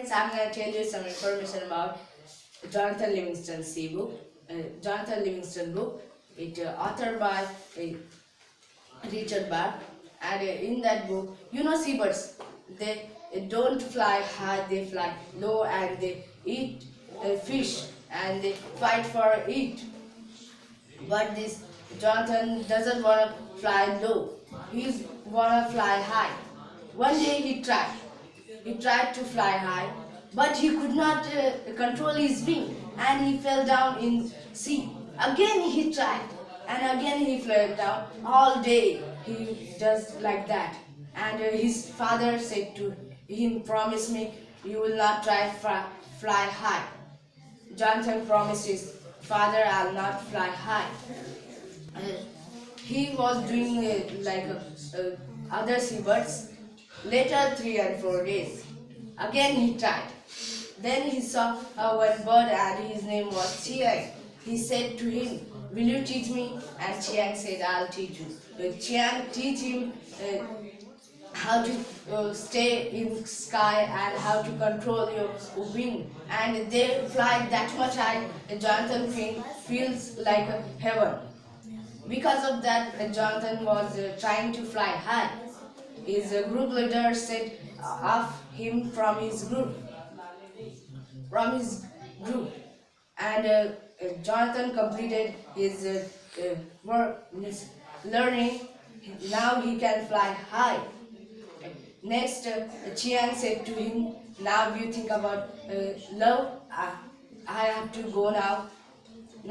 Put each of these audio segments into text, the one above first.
Friends, I'm going to tell you some information about Jonathan Livingston's sea book. Jonathan Livingston book. It authored by Richard Barr, and in that book, seabirds, they don't fly high, they fly low, and they eat fish, and they fight for it. But this Jonathan doesn't want to fly low. He's want to fly high. One day he tried. He tried to fly high, but he could not control his wing, and he fell down in sea. Again he tried, and again he fell down. All day he does like that. And his father said to him, "Promise me you will not try fly high." Jonathan promised his father, "I'll not fly high." He was doing like other seabirds. Later, 3 and 4 days. Again he tried. Then he saw one bird, and his name was Chiang. He said to him, "Will you teach me?" And Chiang said, "I'll teach you." Chiang teach him how to stay in sky and how to control your wing. And they fly that much high. Jonathan feels like heaven. Because of that, Jonathan was trying to fly high. His group leader set off him from his group. And Jonathan completed his learning. Now he can fly high. Next, Chiang said to him, "Now you think about love. I have to go now."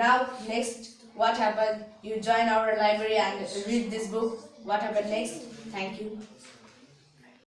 Now, next, what happened? You join our library and read this book. What happened next? Thank you.